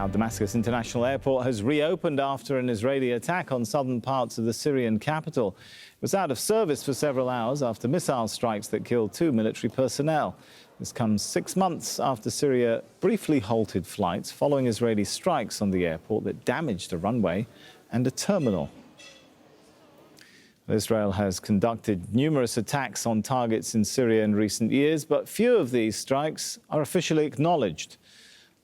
Now, Damascus International Airport has reopened after an Israeli attack on southern parts of the Syrian capital. It was out of service for several hours after missile strikes that killed 2 military personnel. This comes 6 months after Syria briefly halted flights following Israeli strikes on the airport that damaged a runway and a terminal. Israel has conducted numerous attacks on targets in Syria in recent years, but few of these strikes are officially acknowledged.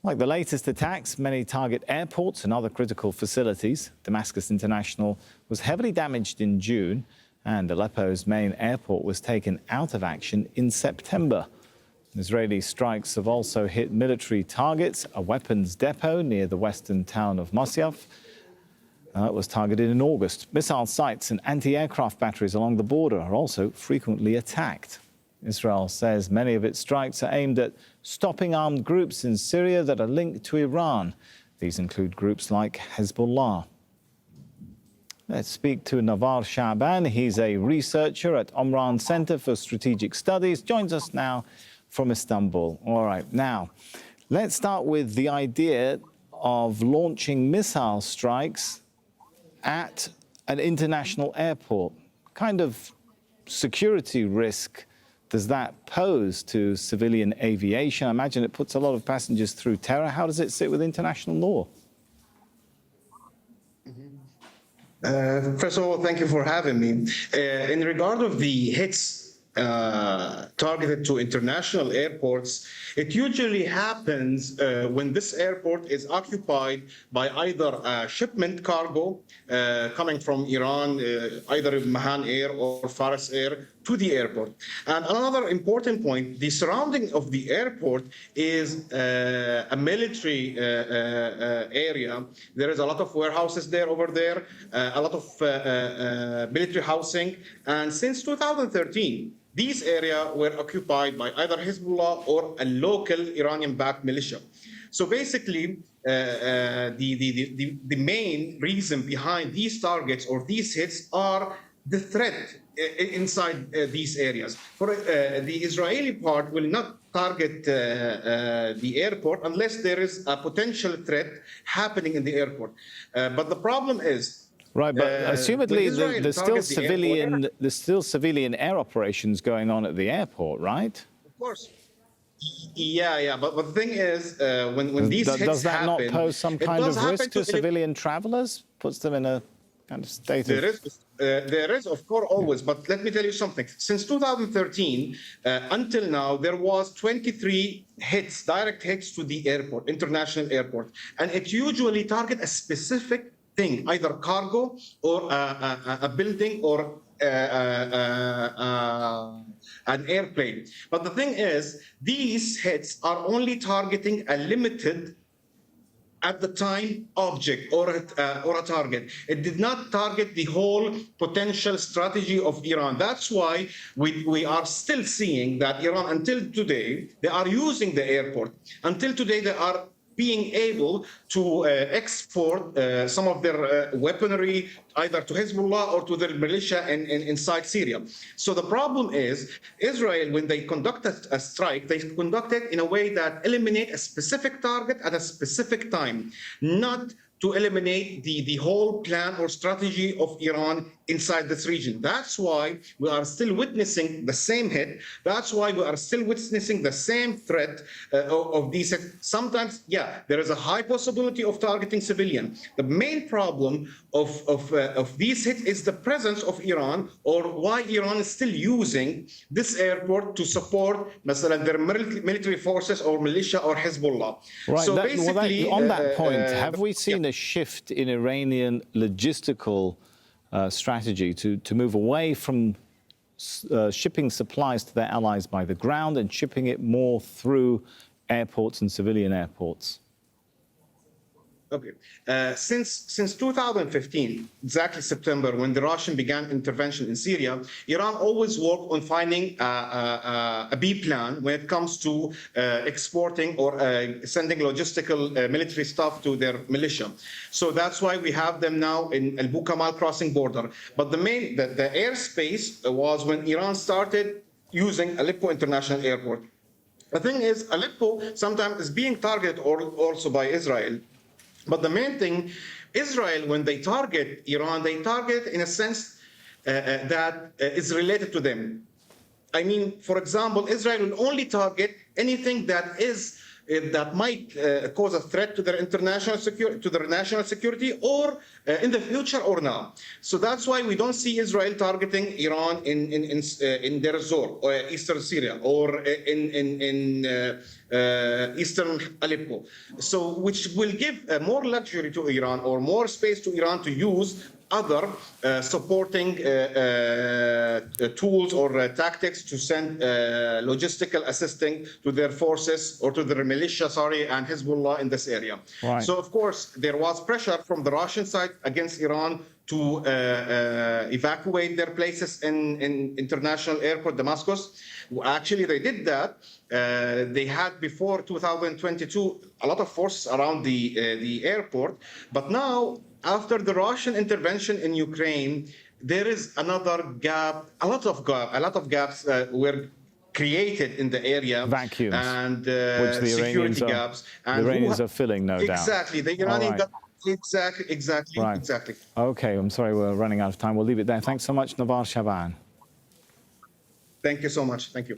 Like the latest attacks, many target airports and other critical facilities. Damascus International was heavily damaged in June, and Aleppo's main airport was taken out of action in September. Israeli strikes have also hit military targets, a weapons depot near the western town of Mosyaf. It was targeted in August. Missile sites and anti-aircraft batteries along the border are also frequently attacked. Israel says many of its strikes are aimed at stopping armed groups in Syria that are linked to Iran. These include groups like Hezbollah. Let's speak to Navvar Saban. He's a researcher at Omran Center for Strategic Studies. Joins us now from Istanbul. All right, now, let's start with the idea of launching missile strikes at an international airport. What kind of security risk does that pose to civilian aviation? I imagine it puts a lot of passengers through terror. How does it sit with international law? First of all, thank you for having me. In regard of the hits targeted to international airports, it usually happens when this airport is occupied by either shipment cargo coming from Iran, either Mahan Air or Faris Air, to the airport. And another important point, the surrounding of the airport is a military area. There is a lot of warehouses there over there, a lot of military housing. And since 2013, these areas were occupied by either Hezbollah or a local Iranian-backed militia. So basically, the main reason behind these targets or these hits are the threat inside these areas. For the Israeli part will not target the airport unless there is a potential threat happening in the airport. But the problem is, right, but assumedly there's still civilian air operations going on at the airport, right? Of course. Yeah. But the thing is, when these hits does that happen, not pose some kind of risk to civilian travelers? Puts them in a kind of state of... There is, of course, always. But let me tell you something. Since 2013 until now, there was 23 hits, direct hits to the airport, international airport, and it usually target a specific thing, either cargo or a building or an airplane. But the thing is, these hits are only targeting a limited, at the time, object or a target. It did not target the whole potential strategy of Iran. That's why we are still seeing that Iran, until today, they are using the airport. Until today, they are being able to export some of their weaponry either to Hezbollah or to their militia inside Syria. So the problem is, Israel, when they conduct a strike, they conduct it in a way that eliminate a specific target at a specific time, not to eliminate the whole plan or strategy of Iran inside this region. That's why we are still witnessing the same hit. That's why we are still witnessing the same threat of these hits. Sometimes, yeah, there is a high possibility of targeting civilian. The main problem of these hits is the presence of Iran, or why Iran is still using this airport to support their military forces or militia or Hezbollah. Right, so on that point, have we seen a shift in Iranian logistical strategy to move away from shipping supplies to their allies by the ground and shipping it more through airports and civilian airports? Okay. Since 2015, exactly September, when the Russian began intervention in Syria, Iran always worked on finding a B plan when it comes to exporting or sending logistical military stuff to their militia. So that's why we have them now in Al Bukamal crossing border. But the airspace was when Iran started using Aleppo International Airport. The thing is, Aleppo sometimes is being targeted also by Israel. But the main thing, Israel, when they target Iran, they target in a sense that is related to them. I mean, for example, Israel will only target anything that might cause a threat to their international security, to their national security, or in the future or now. So that's why we don't see Israel targeting Iran in Deir ez-Zor or eastern Syria or in eastern Aleppo. So which will give more luxury to Iran or more space to Iran to use other supporting tools or tactics to send logistical assisting to their forces or to their militia, and Hezbollah in this area. Right. So, of course, there was pressure from the Russian side against Iran to evacuate their places in international airport Damascus. Actually, they did that. They had before 2022 a lot of forces around the airport, but now, after the Russian intervention in Ukraine, there is another gap. A lot of gaps were created in the area. Vacuums, and which the security gaps. And the Iranians are filling, no doubt. Exactly. The Iranian got exactly. Okay, I'm sorry we're running out of time. We'll leave it there. Thanks so much, Navvar Saban. Thank you so much. Thank you.